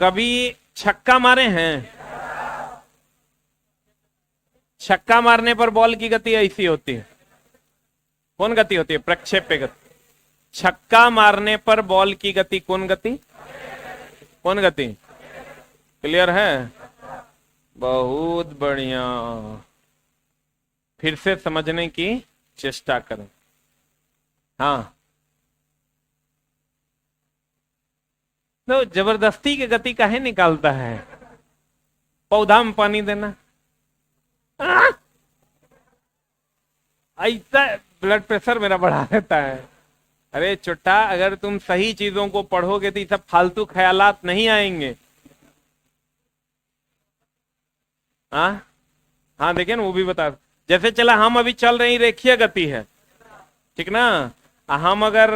कभी छक्का मारे हैं? छक्का मारने पर बॉल की गति ऐसी होती है, कौन गति होती है? प्रक्षेप्य गति। छक्का मारने पर बॉल की गति कौन गति? कौन गति? क्लियर है? बहुत बढ़िया, फिर से समझने की चेष्टा करें। हाँ, तो जबरदस्ती की गति काहे निकालता है? पौधा में पानी देना, ऐसा ब्लड प्रेशर मेरा बढ़ा देता है। अरे चुट्टा, अगर तुम सही चीजों को पढ़ोगे तो ये सब फालतू ख्यालात नहीं आएंगे। हाँ हाँ, देखिए ना, वो भी बता। जैसे चला, हम अभी चल रही रेखीय गति है, ठीक ना? हम अगर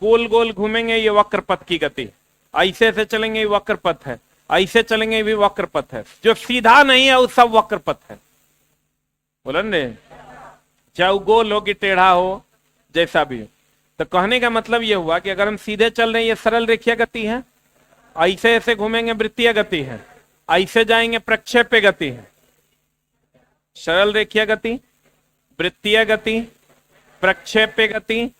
गोल गोल घूमेंगे, ये वक्र पथ की गति। ऐसे से चलेंगे, ये वक्र पथ है। ऐसे चलेंगे, भी वक्र पथ है। जो सीधा नहीं है वो सब वक्र पथ है। बोलन रे, चाहे वो गोल हो कि टेढ़ा हो, जैसा भी हो। तो कहने का मतलब ये हुआ कि अगर हम सीधे चल रहे हैं, ये सरल रेखीय गति है। ऐसे ऐसे घूमेंगे, वृत्तीय गति है। ऐसे जाएंगे, प्रक्षेप्य गति है। सरल रेखीय गति, वृत्तीय गति, प्रक्षेप्य गति।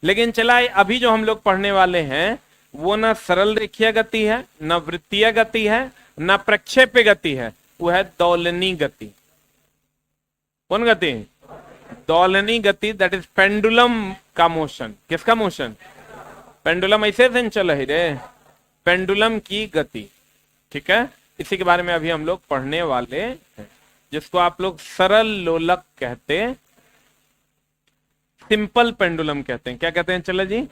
लेकिन चला, अभी जो हम लोग पढ़ने वाले हैं वो ना सरल रेखीय गति है, न वृत्तीय गति है, न प्रक्षेप्य गति है। वो है दौलनी गति। कौन गति? दौलनी गति, दैट इज पेंडुलम का मोशन। किसका मोशन? पेंडुलम ऐसे से चल रही रे, पेंडुलम की गति। ठीक है, इसी के बारे में अभी हम लोग पढ़ने वाले हैं, जिसको आप लोग सरल लोलक कहते हैं, सिंपल पेंडुलम कहते हैं। क्या कहते हैं? चलो जी,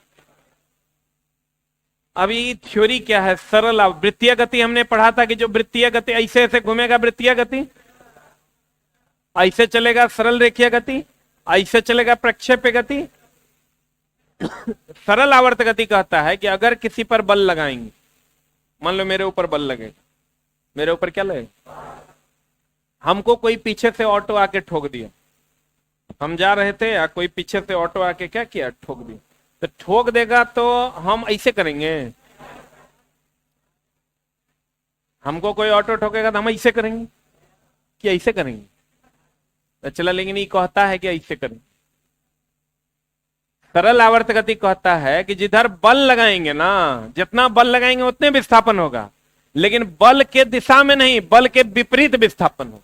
अभी थ्योरी क्या है? सरल वृत्तीय गति हमने पढ़ा था कि जो वृत्तीय गति ऐसे ऐसे घूमेगा, वृत्तीय गति। ऐसे चलेगा, सरल रेखीय गति। ऐसे चलेगा, प्रक्षेप्य गति। सरल आवर्त गति कहता है कि अगर किसी पर बल लगाएंगे, मान लो मेरे ऊपर बल लगेगा, मेरे ऊपर क्या लगेगा? हमको कोई पीछे से ऑटो आके ठोक दिया, हम जा रहे थे, या कोई पीछे से ऑटो आके क्या किया? ठोक दिया। तो ठोक देगा तो हम ऐसे करेंगे? हमको कोई ऑटो ठोकेगा तो हम ऐसे करेंगे कि ऐसे करेंगे? तो चला, लेकिन ये कहता है कि ऐसे करेंगे। सरल आवर्त गति कहता है कि जिधर बल लगाएंगे ना, जितना बल लगाएंगे उतने विस्थापन होगा, लेकिन बल के दिशा में नहीं, बल के विपरीत विस्थापन होगा।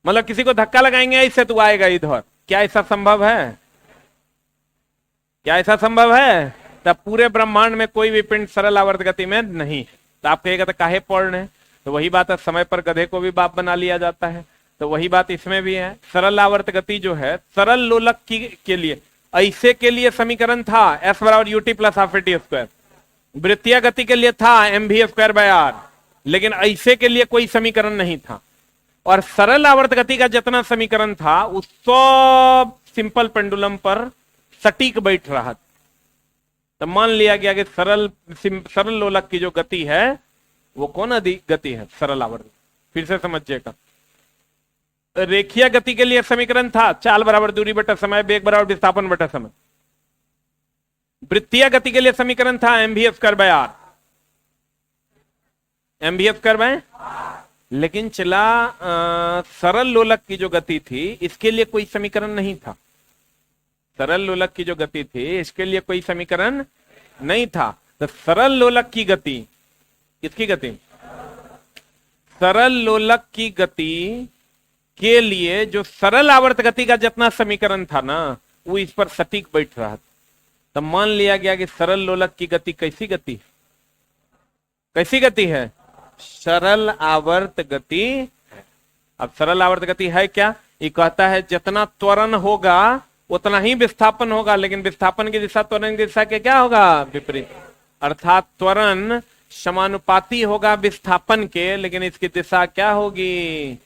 मतलब किसी को धक्का लगाएंगे ऐसे तो आएगा इधर। क्या ऐसा संभव है? क्या ऐसा संभव है? तब पूरे ब्रह्मांड में कोई भी पिंड सरल आवर्त गति में नहीं है। तो आप कहेगा तो काहे पढ़ रहे हैं? तो वही बात है, समय पर गधे को भी बाप बना लिया जाता है। तो वही बात इसमें भी है। सरल आवर्त गति जो है, सरल लोलक के लिए, ऐसे के लिए समीकरण था S बराबर UT plus half AT square. वृत्तीय गति के लिए था MV स्क्वायर बाय R, लेकिन ऐसे के लिए कोई समीकरण नहीं था। और सरल आवर्त गति का जितना समीकरण था उस सब सिंपल पेंडुलम पर सटीक बैठ रहा था। तो मान लिया गया कि सरल लोलक की जो गति है वो कौन गति है? सरल आवर्त। फिर से समझिएगा, रेखीय गति के लिए समीकरण था चाल बराबर दूरी बटा समय, वेग बराबर विस्थापन बटा समय। वृत्तीय गति के लिए समीकरण था MV square by R, MV square by. लेकिन चला, सरल लोलक की जो गति थी इसके लिए कोई समीकरण नहीं था। सरल लोलक की जो गति थी इसके लिए कोई समीकरण नहीं था। तो सरल लोलक की गति, किसकी गति? सरल लोलक की गति के लिए जो सरल आवर्त गति का जितना समीकरण था ना, वो इस पर सटीक बैठ रहा था। तब मान लिया गया कि सरल लोलक की गति कैसी गति है? कैसी गति है? सरल आवर्त गति। अब सरल आवर्त गति है क्या? ये कहता है जितना त्वरण होगा उतना ही विस्थापन होगा, लेकिन विस्थापन की दिशा त्वरण की दिशा के क्या होगा? विपरीत। अर्थात त्वरण समानुपाती होगा विस्थापन के, लेकिन इसकी दिशा क्या होगी?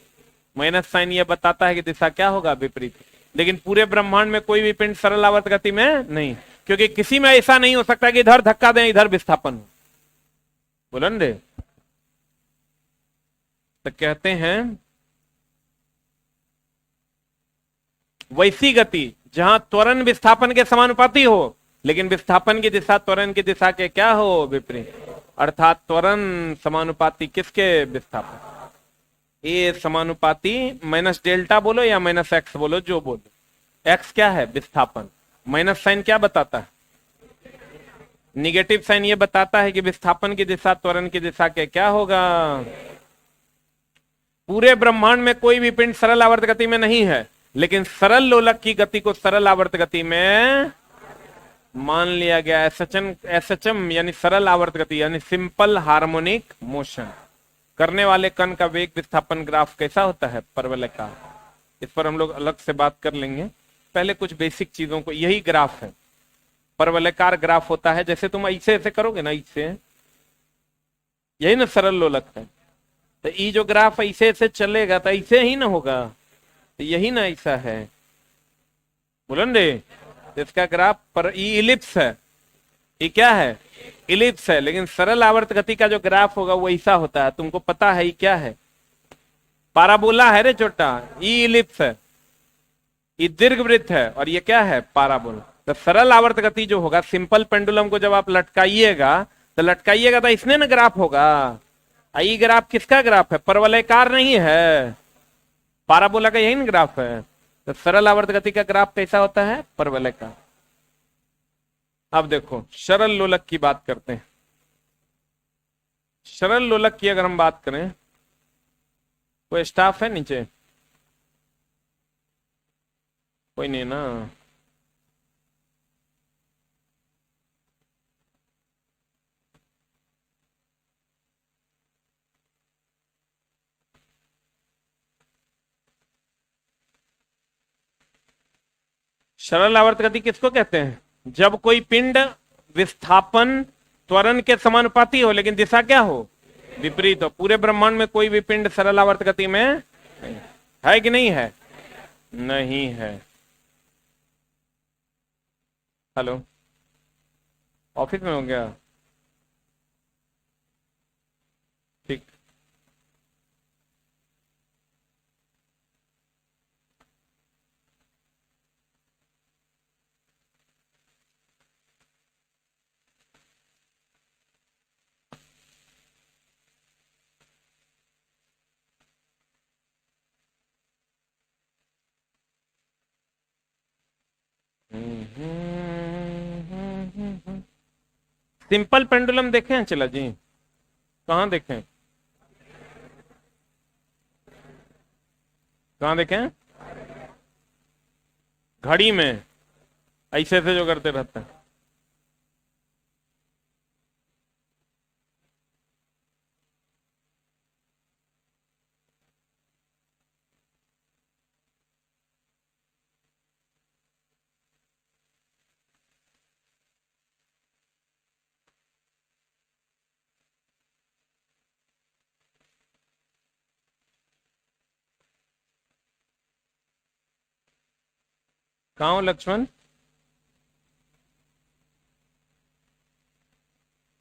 माइनस साइन ये बताता है कि दिशा क्या होगा? विपरीत। लेकिन पूरे ब्रह्मांड में कोई भी पिंड सरल आवर्त गति में नहीं, क्योंकि किसी में ऐसा नहीं हो सकता कि इधर धक्का दें इधर विस्थापन हो। बोलन रे। तो कहते हैं वैसी गति जहां त्वरण विस्थापन के समानुपाती हो, लेकिन विस्थापन की दिशा त्वरण की दिशा के क्या हो? विपरीत। अर्थात त्वरण समानुपाती किसके विस्थापन, ए समानुपाती माइनस डेल्टा बोलो या माइनस एक्स बोलो, जो बोलो। एक्स क्या है, विस्थापन। माइनस साइन क्या बताता है, निगेटिव साइन ये बताता है कि विस्थापन की दिशा त्वरण की दिशा के क्या होगा। पूरे ब्रह्मांड में कोई भी पिंड सरल आवर्त गति में नहीं है, लेकिन सरल लोलक की गति को सरल आवर्त गति में मान लिया गया। एसएचएम यानी सरल आवर्त गति, यानी सिंपल हार्मोनिक मोशन करने वाले कण का वेग विस्थापन ग्राफ कैसा होता है, परवलयकार। इस पर हम लोग अलग से बात कर लेंगे, पहले कुछ बेसिक चीजों को। यही ग्राफ है, परवलयकार ग्राफ होता है। जैसे तुम ऐसे ऐसे करोगे ना, ऐसे, यही ना सरल लोलक है। तो ये जो ग्राफ ऐसे ऐसे चलेगा तो ऐसे ही ना होगा, तो यही ना ऐसा है, बोलन रे। तो इसका ग्राफ पर ये इलिप्स है, ये क्या है, इलिप्स है। लेकिन सरल आवर्त गति का जो ग्राफ होगा वो ऐसा होता है, तुमको पता है ये क्या है, पाराबोला है रे छोटा। ये इलिप्स है, ये दीर्घवृत्त है, और ये क्या है, पाराबोला। तो सरल आवर्त गति जो होगा, सिंपल पेंडुलम को जब आप लटकाइएगा तो इसने ना ग्राफ होगा। ये ग्राफ किसका ग्राफ है, परवलयकार नहीं है, पाराबोला का यही ना ग्राफ है। तो सरल आवर्त गति का ग्राफ कैसा होता है, परवलयकार। अब देखो सरल लोलक की बात करते हैं। सरल लोलक की अगर हम बात करें, कोई स्टाफ है नीचे, कोई नहीं ना। सरल आवर्त गति किसको कहते हैं, जब कोई पिंड विस्थापन त्वरण के समानुपाती हो, लेकिन दिशा क्या हो, विपरीत हो। पूरे ब्रह्मांड में कोई भी पिंड सरल आवर्त गति में है कि नहीं है, नहीं है। हेलो, ऑफिस में हो गया, ठीक। सिंपल पेंडुलम देखे हैं चला जी, कहाँ देखें, कहाँ देखें, घड़ी में ऐसे ऐसे जो करते रहते हैं। कहाँ हो लक्ष्मण,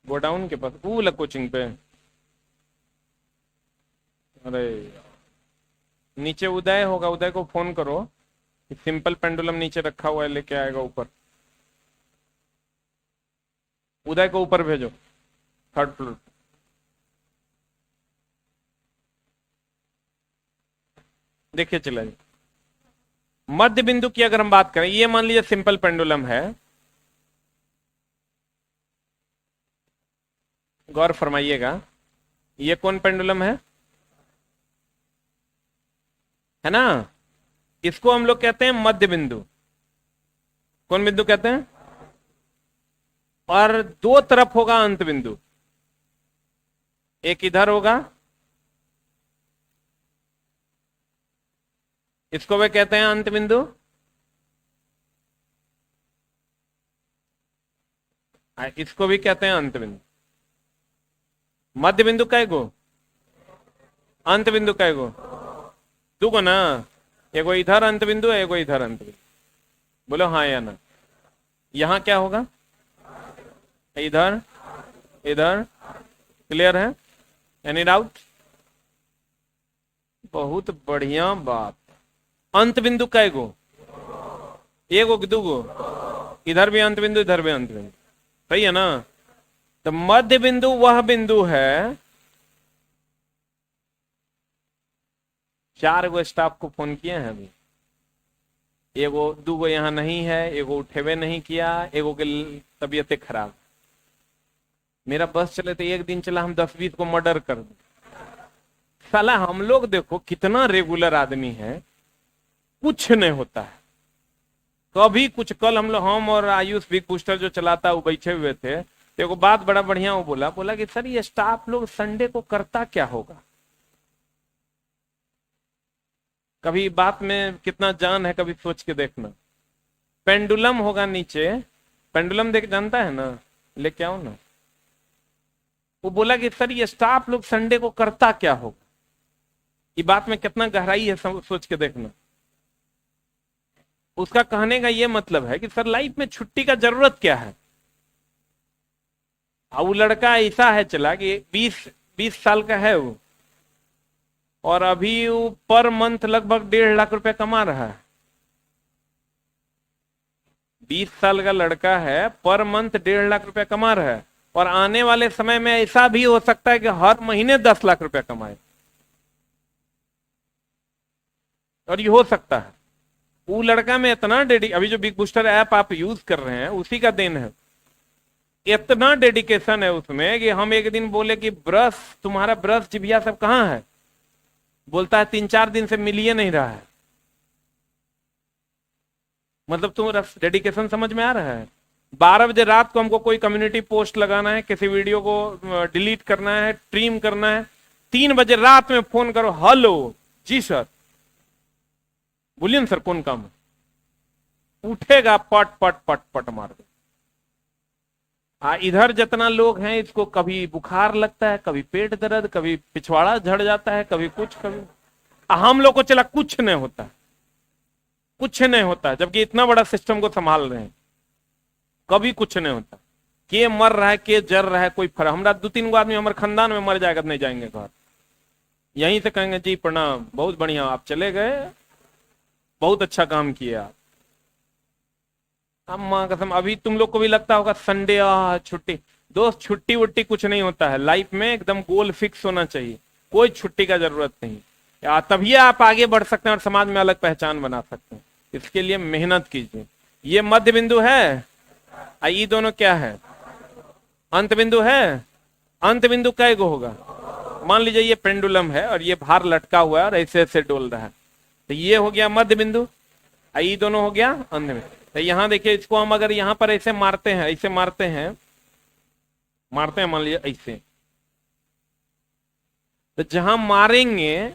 गोडाउन के पास, वो कोचिंग पे। अरे नीचे उदय होगा, उदय को फोन करो, सिंपल पेंडुलम नीचे रखा हुआ है, लेके आएगा ऊपर। उदय को ऊपर भेजो, थर्ड फ्लोर। देखिए चला जी, मध्य बिंदु की अगर हम बात करें, ये मान लीजिए सिंपल पेंडुलम है, गौर फरमाइएगा, ये कौन पेंडुलम है ना, इसको हम लोग कहते हैं मध्य बिंदु। कौन बिंदु कहते हैं, और दो तरफ होगा अंत बिंदु, एक इधर होगा, इसको वे कहते हैं अंत बिंदु, इसको भी कहते हैं अंत बिंदु। मध्य बिंदु कै गो, अंत बिंदु कै गो, दो को ना, एगो इधर अंत बिंदु है, एगो इधर अंत बिंदु। बोलो हाँ या ना। यहां क्या होगा, इधर इधर, क्लियर है, एनी डाउट, बहुत बढ़िया बात। अंत बिंदु कै गो, एगो दो गो, इधर भी अंत बिंदु, इधर भी अंत बिंदु, सही है ना। तो मध्य बिंदु वह बिंदु है, 4 गो स्टाफ को फोन किए हैं अभी, एगो 2 गो यहाँ नहीं है, एगो उठेबे नहीं किया, एगो के तबीयत खराब। मेरा बस चले तो एक दिन चला हम 10-20 को मर्डर कर दें। साला हम लोग देखो कितना रेगुलर आदमी है, कुछ नहीं होता है कभी कुछ। कल हम और आयुष बिग बूस्टर जो चलाता है वो बैठे हुए थे, तो एक बात बड़ा बढ़िया वो बोला कि सर ये स्टाफ लोग संडे को करता क्या होगा। कभी बात में कितना जान है, कभी सोच के देखना। पेंडुलम होगा नीचे, पेंडुलम देख जानता है ना, लेके आओ ना। वो बोला कि सर ये स्टाफ लोग संडे को करता क्या होगा। ये बात में कितना गहराई है, सोच के देखना। उसका कहने का ये मतलब है कि सर लाइफ में छुट्टी का जरूरत क्या है। वो लड़का ऐसा है चला कि 20 साल का है वो, और अभी वो पर मंथ लगभग 1.5 लाख रुपए कमा रहा है। 20 साल का लड़का है, पर मंथ 1.5 लाख रुपए कमा रहा है, और आने वाले समय में ऐसा भी हो सकता है कि हर महीने 10 लाख रुपए कमाए, और ये हो सकता है। वो लड़का में इतना अभी जो बिग बूस्टर ऐप आप यूज कर रहे हैं उसी का देन है। इतना डेडिकेशन है उसमें कि हम एक दिन बोले कि ब्रश, तुम्हारा ब्रश जिभिया सब कहाँ है, बोलता है 3-4 दिन से मिल ही नहीं रहा है। मतलब तुम डेडिकेशन समझ में आ रहा है। 12 बजे रात को हमको कोई कम्युनिटी पोस्ट लगाना है, किसी वीडियो को डिलीट करना है, ट्रिम करना है, 3 बजे रात में फोन करो, हेलो जी सर, बोलिए ना सर कौन काम है, उठेगा पट पट पट पट मार दे। इधर जितना लोग हैं इसको कभी बुखार लगता है, कभी पेट दर्द, कभी पिछवाड़ा झड़ जाता है, कभी कुछ, कभी हम लोग को चला कुछ नहीं होता, कुछ नहीं होता, जबकि इतना बड़ा सिस्टम को संभाल रहे हैं, कभी कुछ नहीं होता। के मर रहा है, के जर रहा है, कोई फर्क। हमारा 2-3 गो आदमी हमारे खानदान में मर जाएगा, नहीं जाएंगे घर, यहीं से कहेंगे जी प्रणाम, बहुत बढ़िया आप चले गए, बहुत अच्छा काम किए आप। अम्मा कसम, अभी तुम लोग को भी लगता होगा संडे छुट्टी। दोस्त छुट्टी वुट्टी कुछ नहीं होता है लाइफ में, एकदम गोल फिक्स होना चाहिए, कोई छुट्टी का जरूरत नहीं। तभी आप आगे बढ़ सकते हैं और समाज में अलग पहचान बना सकते हैं। इसके लिए मेहनत कीजिए। ये मध्य बिंदु है, ये दोनों क्या है, अंत बिंदु है। अंत बिंदु कै गो होगा, मान लीजिए ये पेंडुलम है और ये भार लटका हुआ है और ऐसे ऐसे डोल रहा है, तो ये हो गया मध्य बिंदु, ये दोनों हो गया अंत बिंदु। तो यहां देखिए, इसको हम अगर यहां पर ऐसे मारते हैं, ऐसे मारते हैं मान लीजिए ऐसे, तो जहां मारेंगे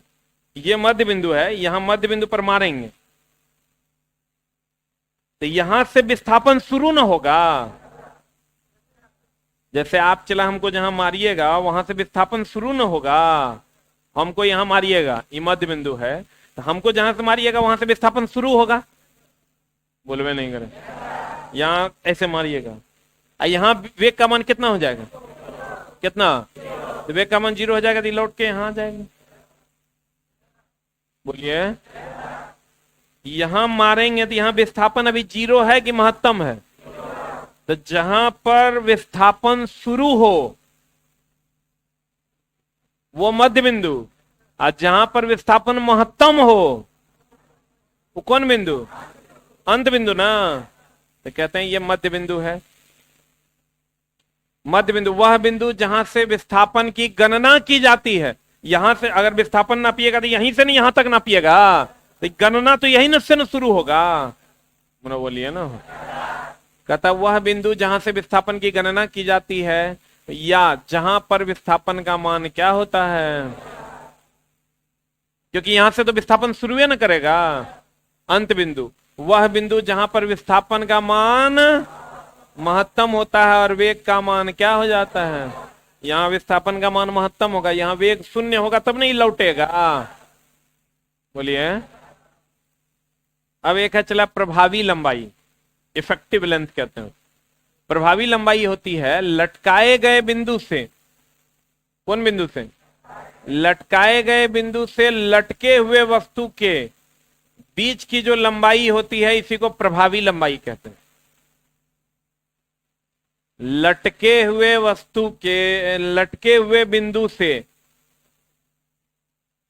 ये मध्य बिंदु है, यहां मध्य बिंदु पर मारेंगे तो यहां से विस्थापन शुरू ना होगा। जैसे आप चला हमको जहां मारिएगा वहां से विस्थापन शुरू ना होगा। हमको यहां मारिएगा, ये मध्य बिंदु है, तो हमको जहां से मारिएगा वहां से विस्थापन शुरू होगा, बोलवे नहीं करें। यहां ऐसे मारिएगा, यहां वेग का मान कितना हो जाएगा, कितना, तो वेग का मान 0 हो जाएगा, तो लौट के यहां आ जाएगा। बोलिए, यहां मारेंगे तो यहां विस्थापन अभी 0 है कि महत्तम है, तो जहां पर विस्थापन शुरू हो वो मध्य बिंदु, और जहां पर विस्थापन महत्तम हो वो कौन बिंदु, अंत बिंदु ना। तो कहते हैं ये मध्य बिंदु है। मध्य बिंदु वह बिंदु जहां से विस्थापन की गणना की जाती है। यहां से अगर विस्थापन नापिएगा तो यहीं से नहीं यहां तक नापिएगा, तो गणना तो यहीं से न शुरू होगा। बोलिए ना, कहता वह बिंदु जहां से विस्थापन की गणना की जाती है, या जहां पर विस्थापन का मान क्या होता है, क्योंकि यहां से तो विस्थापन शुरू ही ना करेगा। अंत बिंदु वह बिंदु जहां पर विस्थापन का मान महत्तम होता है और वेग का मान क्या हो जाता है। यहां विस्थापन का मान महत्तम होगा, यहां वेग 0 होगा, तब नहीं लौटेगा। बोलिए। अब एक है चला प्रभावी लंबाई, इफेक्टिव लेंथ कहते हैं। प्रभावी लंबाई होती है लटकाए गए बिंदु से, कौन बिंदु से, लटकाए गए बिंदु से लटके हुए वस्तु के बीच की जो लंबाई होती है, इसी को प्रभावी लंबाई कहते हैं। लटके हुए वस्तु के, लटके हुए बिंदु से,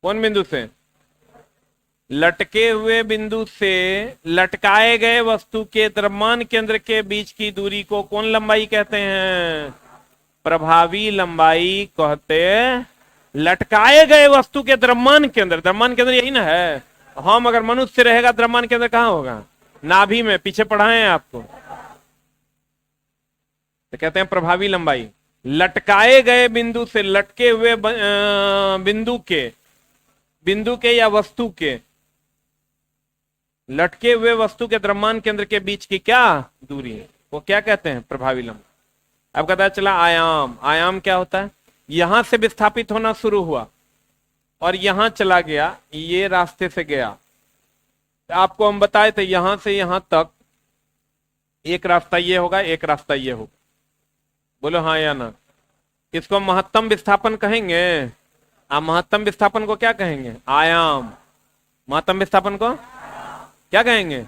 कौन बिंदु से? लटके हुए बिंदु से लटकाए गए वस्तु के द्रव्यमान केंद्र के बीच की दूरी को कौन लंबाई कहते हैं? प्रभावी लंबाई कहते हैं। लटकाए गए वस्तु के द्रव्यमान केंद्र, द्रव्यमान केंद्र यही ना है। हम अगर मनुष्य रहेगा, द्रव्यमान केंद्र कहां होगा? नाभि में। पीछे पढ़ाए हैं आपको, तो कहते हैं प्रभावी लंबाई। लटकाए गए बिंदु से लटके हुए बिंदु के या वस्तु के, लटके हुए वस्तु के द्रव्यमान केंद्र के बीच की क्या दूरी, वो क्या कहते हैं? प्रभावी लंबाई। अब पता चला आयाम। आयाम क्या होता है? यहां से विस्थापित होना शुरू हुआ और यहां चला गया, ये रास्ते से गया। आपको हम बताए थे यहां से यहां तक एक रास्ता ये होगा, एक रास्ता ये होगा। बोलो हाँ या ना? इसको महत्तम विस्थापन कहेंगे। आप महत्तम विस्थापन को क्या कहेंगे? आयाम। महत्तम विस्थापन को क्या कहेंगे?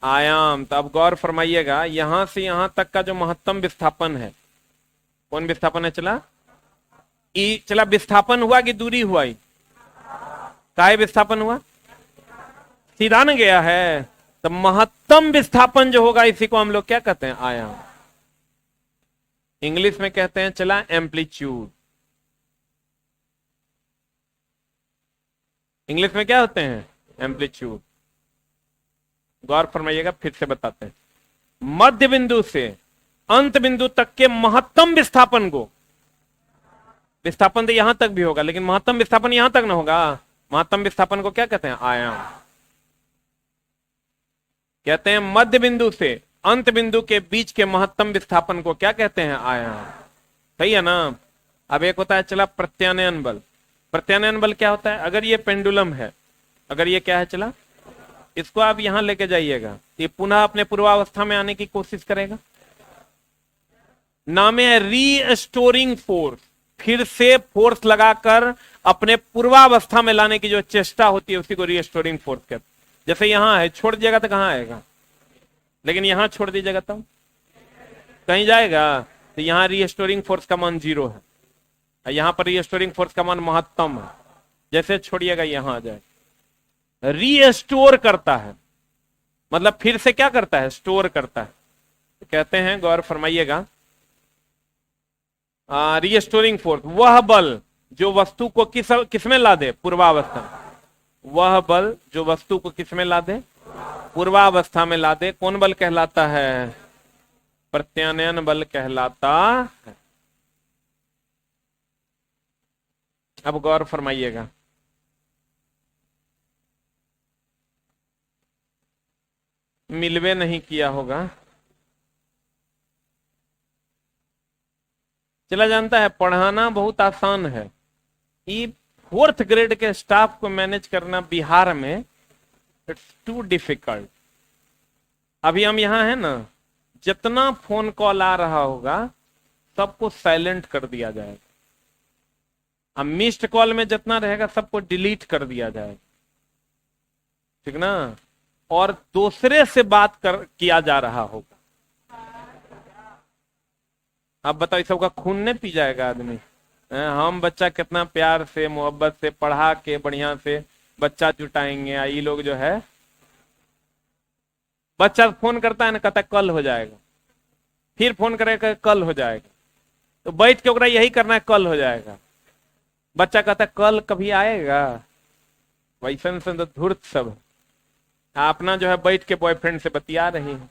आयाम। तो अब गौर फरमाइएगा, यहां से यहां तक का जो महत्तम विस्थापन है, कौन विस्थापन है? चला विस्थापन हुआ कि दूरी हुआ? काहे विस्थापन हुआ? सीधा न गया है। तो महत्तम विस्थापन जो होगा इसी को हम लोग क्या कहते हैं? आयाम। इंग्लिश में कहते हैं चला एम्पलीट्यूड। इंग्लिश में क्या होते हैं? एम्पलीट्यूड। गौर फरमाइएगा, फिर से बताते हैं। मध्य बिंदु से अंत बिंदु तक के महत्तम विस्थापन को, विस्थापन तो यहां तक भी होगा लेकिन महत्तम विस्थापन यहां तक ना होगा। महत्तम विस्थापन को क्या कहते हैं? आयाम। कहते हैं मध्य बिंदु से अंत बिंदु के बीच के महत्तम विस्थापन को क्या कहते हैं? आयाम। सही है ना? अब एक होता है चला प्रत्यानयन बल। प्रत्यानयन बल क्या होता है? अगर ये पेंडुलम है, अगर ये क्या है चला, इसको आप यहां लेके जाइएगा, ये पुनः अपने पूर्वावस्था में आने की कोशिश करेगा। नाम है रीस्टोरिंग फोर्स। फिर से फोर्स लगाकर अपने पूर्वावस्था में लाने की जो चेष्टा होती है उसी को रीस्टोरिंग फोर्स कहते हैं। जैसे यहां है, छोड़ दीजिएगा तो कहां आएगा? लेकिन यहां छोड़ दीजिएगा तो कहीं जाएगा। तो यहां रीस्टोरिंग फोर्स का मान 0 है, यहां पर रीस्टोरिंग फोर्स का मान महत्तम है। जैसे छोड़िएगा यहां आ जाए। रीस्टोर करता है मतलब फिर से क्या करता है? स्टोर करता है। तो कहते हैं, गौर फरमाइएगा, रीस्टोरिंग फोर्स वह बल जो वस्तु को किसमें ला दे? पूर्वावस्था। वह बल जो वस्तु को किसमें ला दे? पूर्वावस्था में ला दे। कौन बल कहलाता है? प्रत्यानयन बल कहलाता है। अब गौर फरमाइएगा, मिलवे नहीं किया होगा। चला जानता है पढ़ाना बहुत आसान है। ये 4th ग्रेड के स्टाफ को मैनेज करना बिहार में इट्स टू डिफिकल्ट। अभी हम यहां हैं ना, जितना फोन कॉल आ रहा होगा सबको साइलेंट कर दिया जाएगा। अब मिस्ड कॉल में जितना रहेगा सबको डिलीट कर दिया जाएगा, ठीक ना? और दूसरे से बात किया जा रहा होगा। अब बताओ, सबका खून नहीं पी जाएगा आदमी? हम बच्चा कितना प्यार से मोहब्बत से पढ़ा के बढ़िया से बच्चा जुटाएंगे, ये लोग जो है, बच्चा फोन करता है ना, कहता है कल हो जाएगा, फिर फोन करेगा कल हो जाएगा। तो बैठ के ओकरा यही करना है, कल हो जाएगा। बच्चा कहता है कल कभी आएगा। वैसे तो धूर्त सब अपना जो है बैठ के बॉयफ्रेंड से बतिया रही है।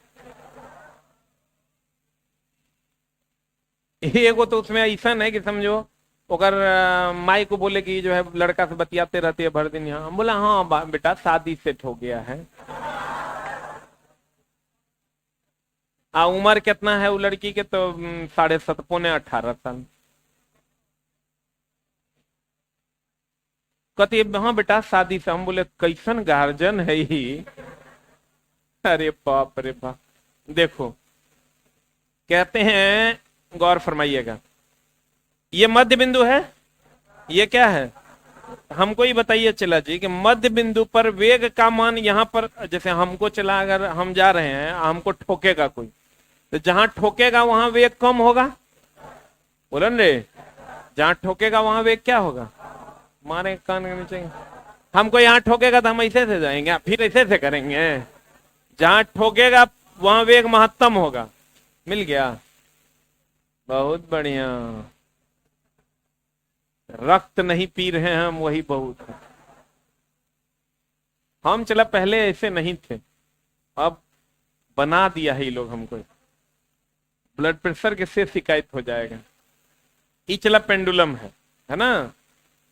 एगो तो उसमें ऐसा है कि समझो अगर माई को बोले कि जो है लड़का से बतियाते रहते है भर दिन यहाँ, हम बोला हाँ बेटा शादी सेट हो गया है। उम्र कितना है वो लड़की के? तो 17.5 पौने 18 साल। कहती है हाँ बेटा शादी से। हम बोले कैसन गार्जियन है ही। अरे बाप रे बाप। देखो कहते हैं, गौर फरमाइएगा, ये मध्य बिंदु है, ये क्या है? हमको ही बताइए चला जी कि मध्य बिंदु पर वेग का मान यहाँ पर, जैसे हमको चला, अगर हम जा रहे हैं हमको ठोकेगा कोई, तो जहां ठोकेगा वहां वेग कम होगा, बोलो रे, जहां ठोकेगा वहां वेग क्या होगा, मारे कान के नीचे। हमको यहाँ ठोकेगा तो हम ऐसे से जाएंगे, फिर ऐसे से करेंगे। जहां ठोकेगा वहां वेग महत्तम होगा। मिल गया, बहुत बढ़िया। रक्त नहीं पी रहे हैं हम, वही बहुत है। हम चला पहले ऐसे नहीं थे, अब बना दिया है ये लोग हमको। ब्लड प्रेशर किससे शिकायत हो जाएगा। ये चला पेंडुलम है ना,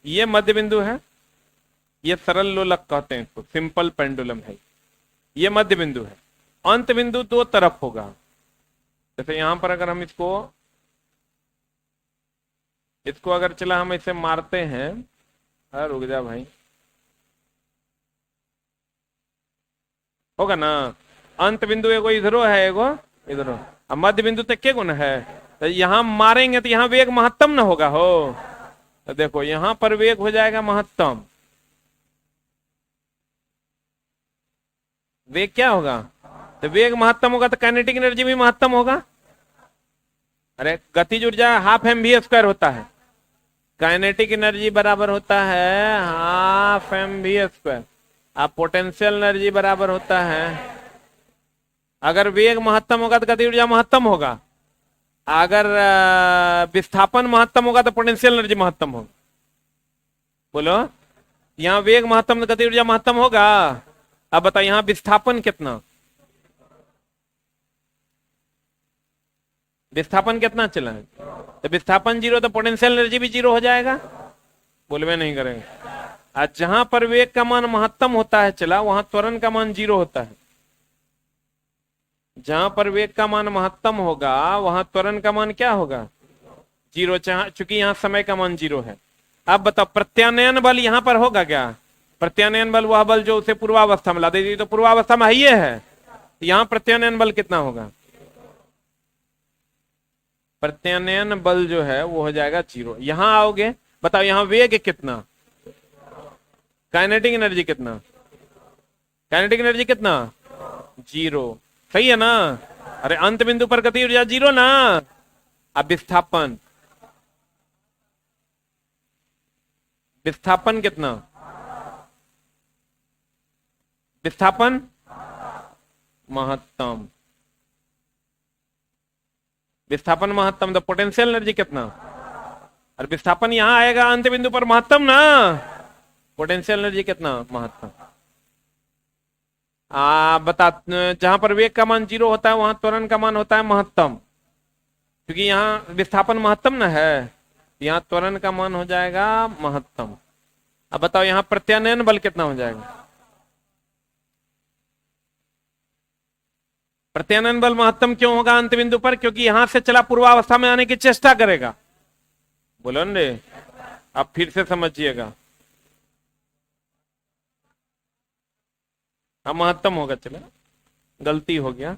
ये मध्य बिंदु है, ये सरल लोलक कहते हैं इसको, सिंपल पेंडुलम है। ये मध्य बिंदु है। अंत बिंदु दो तरफ होगा। जैसे यहां पर अगर हम इसको अगर चला हम इसे मारते हैं, रुक जा भाई, होगा ना। अंत बिंदु एगो इधरो है, एगो इधरो, अब मध्य बिंदु तक के गुण है। तो यहां मारेंगे तो यहां वेग महत्तम ना होगा हो। तो देखो यहां पर वेग हो जाएगा महत्तम। वेग क्या होगा, तो वेग महत्तम होगा तो काइनेटिक एनर्जी भी महत्तम होगा। अरे गतिज ऊर्जा हाफ mv² होता है, काइनेटिक एनर्जी बराबर होता है हाफ mv²। अब पोटेंशियल एनर्जी बराबर होता है, अगर वेग महत्तम होगा तो गति ऊर्जा महत्तम होगा, अगर विस्थापन महत्तम होगा तो पोटेंशियल एनर्जी महत्तम होगा। बोलो, यहाँ वेग महत्तम तो गति ऊर्जा महत्तम होगा। अब बताओ यहाँ विस्थापन कितना, विस्थापन कितना चला है, तो विस्थापन 0 तो पोटेंशियल एनर्जी भी 0 हो जाएगा। बोलवे नहीं करेंगे। आज जहां पर वेग का मान महत्तम होता है चला, वहां त्वरण का मान 0 होता है। जहां पर वेग का मान महत्तम होगा वहां त्वरण का मान क्या होगा, 0, चूंकि यहां समय का मान 0 है। अब बताओ प्रत्यानयन बल यहां पर होगा क्या, प्रत्यानयन बल वह बल जो उसे पूर्वावस्था में ला देती, तो पूर्वावस्था में ही है। यहां प्रत्यानयन बल कितना होगा, प्रत्यानयन बल जो है वो हो जाएगा 0। यहां आओगे, बताओ यहां वेग कितना, काइनेटिक एनर्जी कितना, काइनेटिक एनर्जी कितना, 0। सही है ना। अरे अंत बिंदु पर गति ऊर्जा 0 ना। अब विस्थापन, विस्थापन कितना, विस्थापन महत्तम, विस्थापन महत्तम, तो पोटेंशियल एनर्जी कितना, और विस्थापन यहां आएगा अंत बिंदु पर महत्तम ना, पोटेंशियल एनर्जी कितना महत्तम। बता, जहां पर वेग का मान 0 होता है वहां त्वरण का मान होता है महत्तम, क्योंकि यहां विस्थापन महत्तम ना है, यहां त्वरण का मान हो जाएगा महत्तम। अब बताओ यहां प्रत्यानयन बल कितना हो जाएगा, प्रत्यानयन बल महत्तम क्यों होगा अंत बिंदु पर, क्योंकि यहां से चला पूर्वावस्था में आने की चेष्टा करेगा। बोलो न रे, अब फिर से समझिएगा। अब महत्तम होगा, चला गलती हो गया।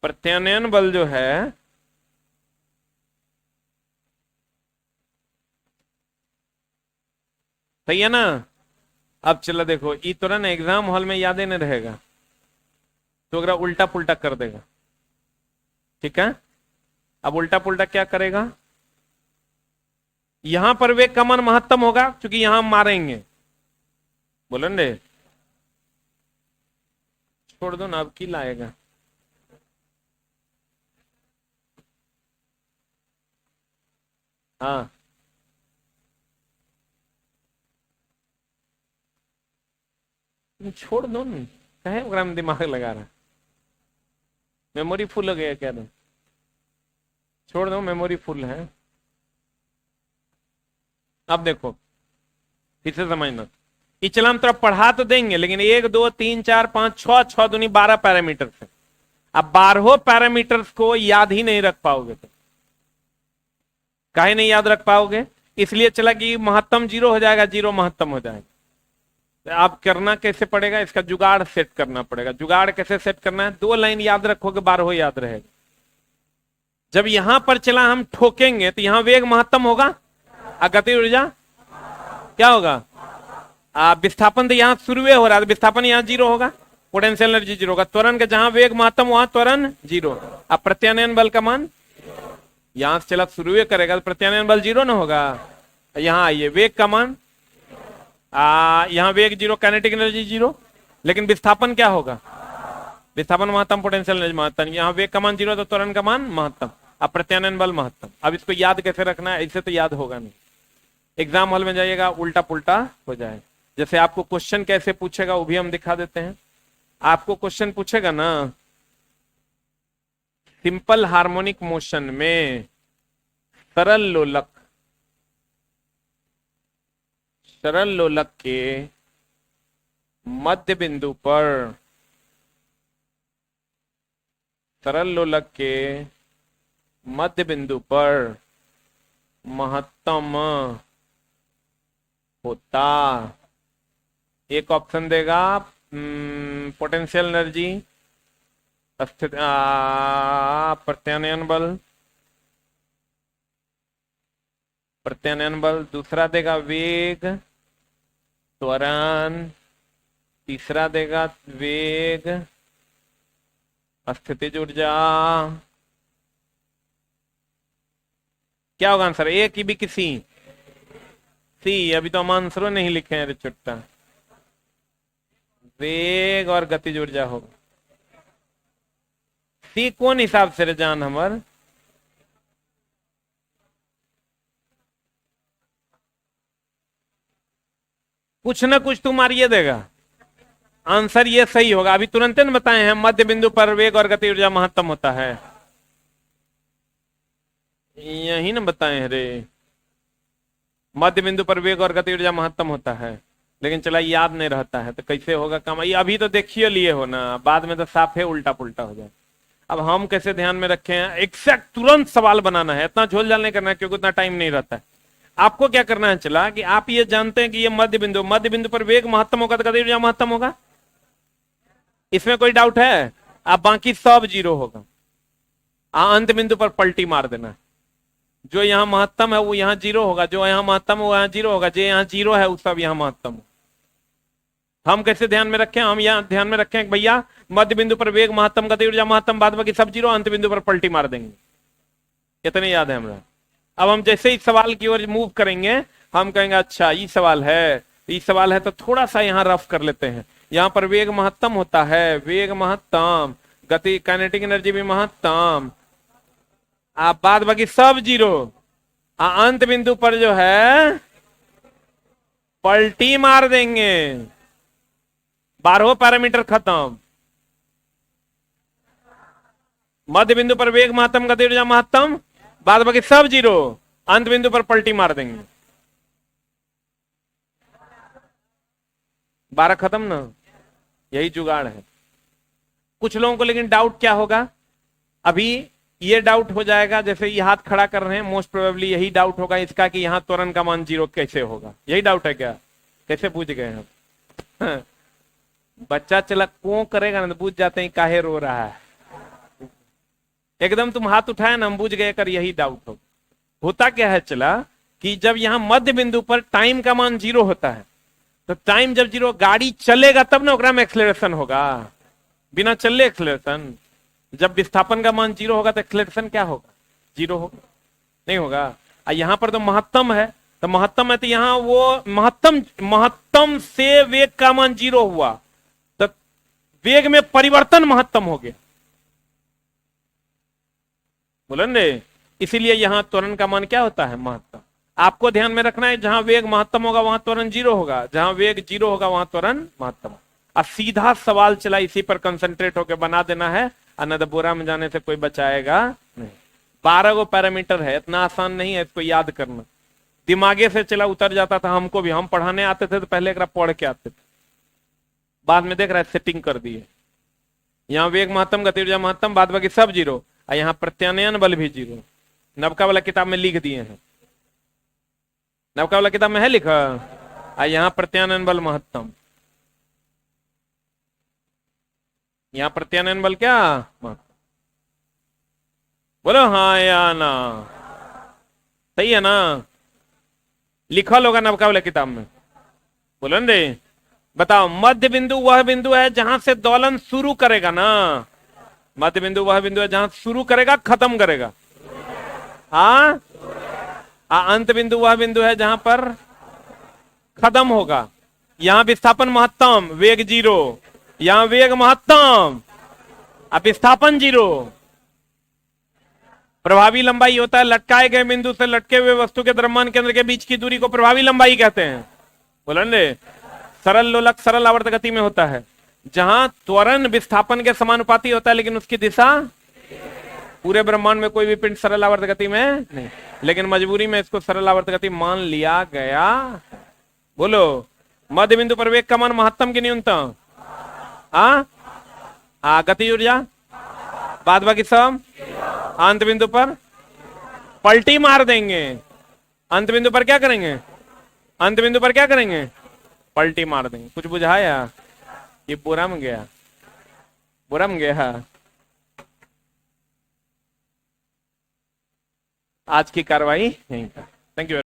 प्रत्यानयन बल जो है सही है ना। अब चला देखो, ये तो ना एग्जाम हॉल में याद नहीं रहेगा, तो अगर उल्टा पुल्टा कर देगा, ठीक है। अब उल्टा पुल्टा क्या करेगा, यहां पर वेग का मान महत्तम होगा क्योंकि यहां हम मारेंगे। बोलो ने, छोड़ दो ना, अब की लाएगा। हाँ छोड़ दो ना, कहे ओकरा में दिमाग लगा रहा, मेमोरी फुल हो गया क्या दो, छोड़ दो, मेमोरी फुल है। अब देखो फिर से समझना, इचला हम तरफ पढ़ा तो देंगे, लेकिन 1 2 3 4 5 6 6 दूनी 12 पैरामीटर है। अब 12 पैरामीटर्स को याद ही नहीं रख पाओगे, तो काहे नहीं याद रख पाओगे, इसलिए चला कि महत्तम 0 हो जाएगा, 0 महत्तम हो जाएगा। तो आप करना कैसे पड़ेगा, इसका जुगाड़ सेट करना पड़ेगा। जुगाड़ कैसे सेट करना है, 2 लाइन याद रखोगे, 12 याद रहेगा। जब यहां पर चला हम ठोकेंगे तो यहां वेग महत्तम होगा, गति ऊर्जा क्या होगा, विस्थापन तो यहां शुरू हो रहा है, विस्थापन यहां 0 होगा, पोटेंशियल एनर्जी जीरो होगा। त्वरण का जहां वेग महत्तम वहां त्वरण जीरो। अब प्रत्यानयन बल का मान यहां से चला शुरू करेगा तो प्रत्यानयन बल जीरो ना होगा। यहां आइए वेग का मान यहां वेग जीरो, काइनेटिक एनर्जी जीरो, लेकिन विस्थापन क्या होगा? विस्थापन महत्तम, पोटेंशियल एनर्जी महत्तम। यहाँ वेग का मान जीरो तो त्वरण का मान महत्तम। अब प्रत्यानयन बल महत्तम। अब इसको याद कैसे रखना है? ऐसे तो याद होगा नहीं, एग्जाम हॉल में जाइएगा उल्टा पुल्टा हो जाए। जैसे आपको क्वेश्चन कैसे पूछेगा वो भी हम दिखा देते हैं। आपको क्वेश्चन पूछेगा ना, सिंपल हार्मोनिक मोशन में सरल लोलक के मध्य बिंदु पर, सरल लोलक के मध्य बिंदु पर महत्तम होता, एक ऑप्शन देगा पोटेंशियल एनर्जी, प्रत्यानयन बल, दूसरा देगा वेग त्वरण, तीसरा देगा वेग स्थितिज ऊर्जा। क्या होगा आंसर? ए की भी किसी सी? अभी तो हम आंसरों नहीं लिखे हैं रे चुट्टा। वेग और गतिज ऊर्जा होगा। सी कौन हिसाब से रे जान हमर? कुछ ना कुछ तू मारिए देगा, आंसर ये सही होगा। अभी तुरंत न बताए हैं मध्य बिंदु पर वेग और गति ऊर्जा महत्तम होता है, यही ना बताए हैं रे। मध्य बिंदु पर वेग और गति ऊर्जा महत्तम होता है, लेकिन चला याद नहीं रहता है तो कैसे होगा काम? ये अभी तो देखिए लिए हो ना, बाद में तो साफ है उल्टा पुल्टा हो जाए। अब हम कैसे ध्यान में रखे हैं? एग्जैक्ट तुरंत सवाल बनाना है, इतना झोल झाल नहीं करना है क्योंकि उतना टाइम नहीं रहता है। आपको क्या करना है चला कि आप ये जानते हैं कि ये मध्य बिंदु पर वेग महत्तम होगा तो गति ऊर्जा महत्तम होगा, इसमें कोई डाउट है? अब बाकी सब जीरो होगा। अंत बिंदु पर पलटी मार देना, जो यहाँ महत्तम है वो यहाँ जीरो होगा, जो यहाँ महत्तम है वो यहाँ जीरो होगा, जो यहाँ जीरो है वो सब यहाँ महत्तम हो। हम कैसे ध्यान में रखें? हम यहाँ ध्यान में रखें भैया मध्य बिंदु पर वेग महत्तम, गति ऊर्जा महत्तम, बाद बाकी सब जीरो, अंत बिंदु पर पलटी मार देंगे। कितने याद है हमारा? अब हम जैसे ही सवाल की ओर मूव करेंगे हम कहेंगे अच्छा ये सवाल है, ये सवाल है तो थोड़ा सा यहाँ रफ कर लेते हैं। यहाँ पर वेग महत्तम होता है, वेग महत्तम, गति काइनेटिक एनर्जी भी महत्तम, आप बाद बाकी सब जीरो, अंत बिंदु पर जो है पलटी मार देंगे, 12 पैरामीटर खत्म। मध्य बिंदु पर वेग महत्तम, गति ऊर्जा महत्तम, बाद बाकी सब जीरो, अंत बिंदु पर पलटी मार देंगे, 12 खत्म ना। यही जुगाड़ है। कुछ लोगों को लेकिन डाउट क्या होगा? अभी ये डाउट हो जाएगा, जैसे ये हाथ खड़ा कर रहे हैं, मोस्ट प्रोबेबली यही डाउट होगा इसका कि यहाँ त्वरण का मान जीरो कैसे होगा। यही डाउट है क्या? कैसे पूछ गए हम? बच्चा चला को करेगा ना तो पूछ जाते हैं काहे रो रहा है। एकदम तुम हाथ उठाए ना हम बुझ गए कर यही डाउट हो। होता क्या है चला कि जब यहाँ मध्य बिंदु पर टाइम का मान जीरो होता है तो टाइम जब जीरो, गाड़ी चलेगा तब ना ओकरा में एक्सेलरेशन होगा, बिना चलले एक्सेलरेशन। जब विस्थापन का मान जीरो होगा तो एक्सेलरेशन क्या होगा? जीरो होगा, नहीं होगा। यहाँ पर तो महत्तम है, तो महत्तम है तो यहाँ वो महत्तम से वेग का मान जीरो हुआ तो वेग में परिवर्तन महत्तम हो गया, बोलन रे। इसीलिए यहां त्वरण का मान क्या होता है? महत्तम। आपको ध्यान में रखना है जहां वेग महत्तम होगा वहां त्वरण जीरो होगा, जहां वेग जीरो होगा वहां त्वरण महत्तम। अब सीधा सवाल चला, इसी पर कंसंट्रेट होकर बना देना है, अनद बोरा में जाने से कोई बचाएगा नहीं। 12 गो पैरामीटर है, इतना आसान नहीं है इसको याद करना। दिमागे से चला उतर जाता था हमको भी, हम पढ़ाने आते थे तो पहले एक पढ़ के आते थे, बाद में देख रहा है सेटिंग कर दी है। यहाँ वेग महत्तम, गति ऊर्जा महत्तम, बाद बाकी सब जीरो, और यहाँ प्रत्यानयन बल भी जीरो। नबका वाला किताब में लिख दिए हैं, नबका वाला किताब में है लिखा, और यहाँ प्रत्यानयन बल महत्तम, यहाँ प्रत्यानयन बल क्या महत्तम। बोलो हाँ या ना? सही है ना? लिखा होगा नबका वाला किताब में, बोलो रे। बताओ, मध्य बिंदु वह बिंदु है जहां से दोलन शुरू करेगा ना। मध्य बिंदु वह बिंदु है जहां शुरू करेगा, खत्म करेगा। हाँ, अंत बिंदु वह बिंदु है जहां पर खत्म होगा। यहां विस्थापन महत्तम, वेग 0, यहां वेग महत्तम, अब विस्थापन 0। प्रभावी लंबाई होता है लटकाए गए बिंदु से लटके हुए वस्तु के द्रव्यमान केंद्र के बीच की दूरी को प्रभावी लंबाई कहते हैं। बोलेंगे, सरल लोलक सरल आवर्त गति में होता है, जहां त्वरण विस्थापन के समानुपाती होता है, लेकिन उसकी दिशा, पूरे ब्रह्मांड में कोई भी पिंड सरल आवर्त गति में नहीं, लेकिन मजबूरी में इसको सरल आवर्त गति मान लिया गया। बोलो, मध्य बिंदु पर वेग का मान महत्तम की न्यूनतम? हाँ, गति ऊर्जा बाद बाकी सब। अंत बिंदु पर पलटी मार देंगे। अंत बिंदु पर क्या करेंगे? अंत बिंदु पर क्या करेंगे? पलटी मार देंगे। कुछ बुझाया? ये बुरा में गया, बुरा में गया। आज की कार्रवाई यहीं पर। Thank you.